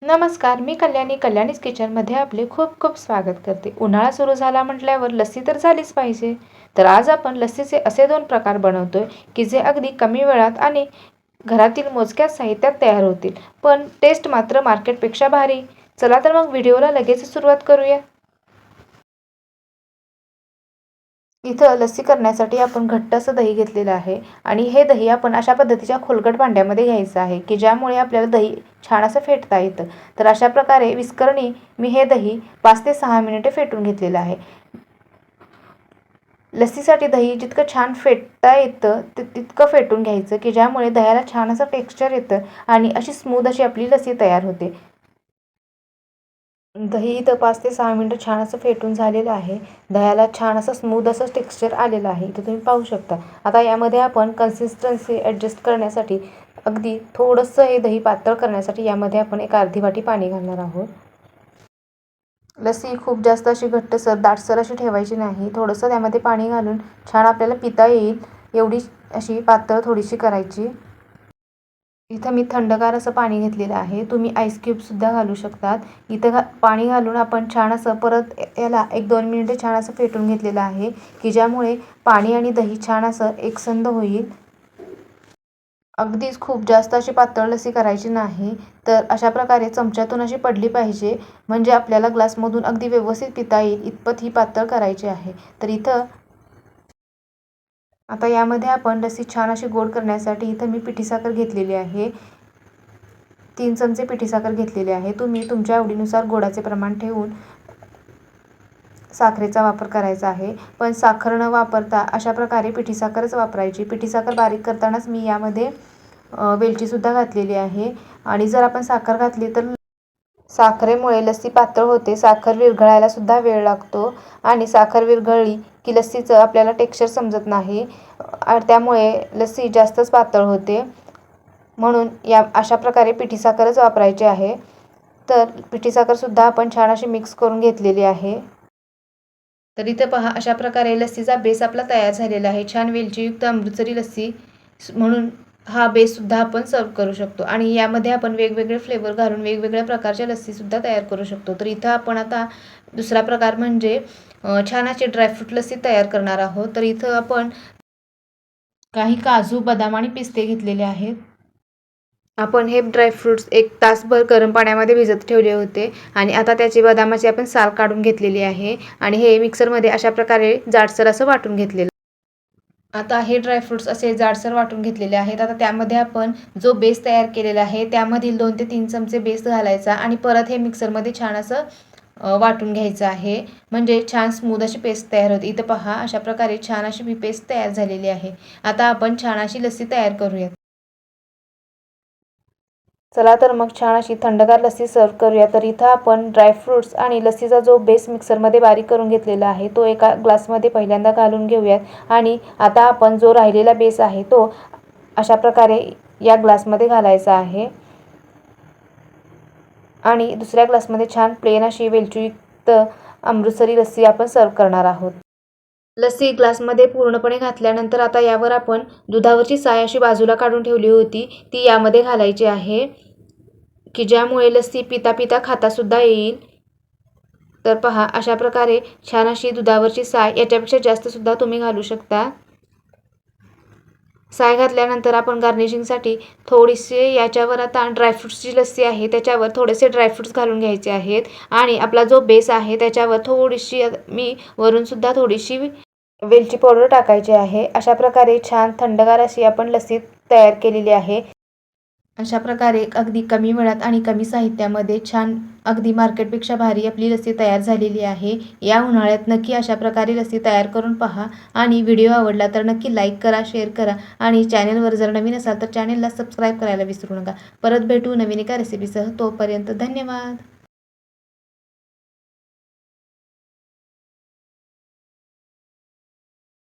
नमस्कार, मी कल्याणीज किचनमध्ये आपले खूप खूप स्वागत करते. उन्हाळा सुरू झाला म्हटल्यावर लस्सी तर झालीच पाहिजे. तर आज आपण लस्सीचे असे 2 प्रकार बनवतोय की जे अगदी कमी वेळात आणि घरातील मोजक्याच साहित्यात तयार होतील. पण टेस्ट मात्र मार्केटपेक्षा भारी. चला तर मग व्हिडिओला लगेच सुरुवात करूया. इथं लस्सी करण्यासाठी आपण घट्ट असं दही घेतलेलं आहे आणि हे दही आपण अशा पद्धतीच्या खोलगट भांड्यामध्ये घ्यायचं आहे की ज्यामुळे आपल्याला दही छान असं फेटता येतं. तर अशा प्रकारे विस्करणी मी हे दही 5 ते 6 मिनिटे फेटून घेतलेलं आहे. लस्सीसाठी दही जितकं छान फेटता येतं तितकं फेटून घ्यायचं की ज्यामुळे दह्याला छान असं टेक्स्चर येतं आणि अशी स्मूथ अशी आपली लस्सी तयार होते. दही इथं 5 ते 6 मिनिटं छान असं फेटून झालेलं आहे. दह्याला छान असं स्मूथ असं टेक्स्चर आलेलं आहे. इथं तुम्ही पाहू शकता. आता यामध्ये आपण कन्सिस्टन्सी ॲडजस्ट करण्यासाठी अगदी थोडंसं हे दही पातळ करण्यासाठी यामध्ये आपण एक अर्धी वाटी पाणी घालणार आहोत. लस्सी खूप जास्त अशी घट्टसर दाटसर अशी ठेवायची नाही. थोडंसं त्यामध्ये पाणी घालून छान आपल्याला पिता येईल एवढी अशी पातळ थोडीशी करायची. इथं मी थंडगार असं पाणी घेतलेलं आहे. तुम्ही आईस क्यूबसुद्धा घालू शकतात. इथं पाणी घालून आपण छान असं परत याला 1-2 मिनिटे छान असं फेटून घेतलेलं आहे की ज्यामुळे पाणी आणि दही छान असं एकसंध होईल. अगदीच खूप जास्त अशी पातळ लस्सी करायची नाही. तर अशा प्रकारे चमच्यातून अशी पडली पाहिजे म्हणजे आपल्याला ग्लासमधून अगदी व्यवस्थित पिता येईल इतपत ही पातळ करायची आहे. तर इथं आता यामध्ये आपण लस्सी छान अशी गोड करण्यासाठी इथं मी पिठी साखर घेतलेली आहे. 3 चमचे पिठी साखर घेतलेली आहे. तुम्ही तुमच्या आवडीनुसार गोडाचे प्रमाण ठेवून साखरेचा वापर करायचा आहे. पण साखर न वापरता अशा प्रकारे पिठी साखरच वापरायची. पिठी साखर बारीक करतानाच मी यामध्ये वेलचीसुद्धा घातलेली आहे आणि जर आपण साखर घातली तर साखरेमुळे लस्सी पातळ होते. साखर विरघळायला सुद्धा वेळ लागतो आणि साखर विरघळली की लस्सीचं आपल्याला टेक्स्चर समजत नाही. त्यामुळे लस्सी जास्तच पातळ होते. म्हणून अशा प्रकारे पिठी साखरच वापरायची आहे. तर पिठी साखरसुद्धा आपण छान अशी मिक्स करून घेतलेली आहे. तर इथे पहा अशा प्रकारे लस्सीचा बेस आपला तयार झालेला आहे. छान वेलचीयुक्त अमृतसरी लस्सी म्हणून हा बेससुद्धा आपण सर्व करू शकतो आणि यामध्ये आपण वेगवेगळे फ्लेवर घालून वेगवेगळ्या प्रकारच्या लस्सीसुद्धा तयार करू शकतो. तर इथं आपण आता दुसरा प्रकार म्हणजे छान अशी ड्रायफ्रूट लस्सी तयार करणार आहोत. तर इथं आपण काही काजू, बदाम आणि पिस्ते घेतलेले आहेत. आपण हे ड्रायफ्रूट्स 1 तासभर गरम पाण्यामध्ये भिजत ठेवले होते आणि आता त्याची बदामाची आपण साल काढून घेतलेली आहे आणि हे मिक्सरमध्ये अशा प्रकारे जाडसर असं वाटून घेतलेलं. आता हे ड्रायफ्रूट्स असे जाडसर वाटून घेतलेले आहेत. आता त्यामध्ये आपण जो बेस तयार केलेला आहे त्यामधील 2 ते 3 चमचे बेस घालायचा आणि परत हे मिक्सरमध्ये छान असं वाटून घ्यायचं आहे. म्हणजे छान स्मूथ अशी पेस्ट तयार होते. इथं पहा अशा प्रकारे छान अशी ही पेस्ट तयार झालेली आहे. आता आपण छान अशी लस्सी तयार करूयात. चला तर मग छान अशी थंडगार लस्सी सर्व्ह करूया. तर इथं आपण ड्रायफ्रूट्स आणि लस्सीचा जो बेस मिक्सरमध्ये बारीक करून घेतलेला आहे तो एका ग्लासमध्ये पहिल्यांदा घालून घेऊयात आणि आता आपण जो राहिलेला बेस आहे तो अशा प्रकारे या ग्लासमध्ये घालायचा आहे आणि दुसऱ्या ग्लासमध्ये छान प्लेन अशी वेलचीयुक्त अमृतसरी लस्सी आपण सर्व्ह करणार आहोत. लस्सी ग्लासमध्ये पूर्णपणे घातल्यानंतर आता यावर आपण दुधावरची साय अशी बाजूला काढून ठेवली होती ती यामध्ये घालायची आहे की ज्यामुळे लस्सी पिता पिता खातासुद्धा येईल. तर पहा अशा प्रकारे छान अशी दुधावरची साय याच्यापेक्षा जास्तसुद्धा तुम्ही घालू शकता. साय घातल्यानंतर आपण गार्निशिंगसाठी थोडीशी याच्यावर आता ड्रायफ्रूट्सची लस्सी आहे त्याच्यावर थोडेसे ड्रायफ्रूट्स घालून घ्यायचे आहेत आणि आपला जो बेस आहे त्याच्यावर थोडीशी मी वरूनसुद्धा थोडीशी वेलची पावडर टाकायची आहे. अशा प्रकारे छान थंडगार अशी आपण लस्सी तयार केलेली आहे. अशा प्रकारे अगदी कमी वेळात आणि कमी साहित्यामध्ये छान अगदी मार्केटपेक्षा भारी आपली लस्सी तयार झालेली आहे. या उन्हाळ्यात नक्की अशा प्रकारे लस्सी तयार करून पहा आणि व्हिडिओ आवडला तर नक्की लाईक करा, शेअर करा आणि चॅनलवर जर नवीन असाल तर चॅनलला सबस्क्राईब करायला विसरू नका. परत भेटू नवीन एका रेसिपीसह. तोपर्यंत धन्यवाद.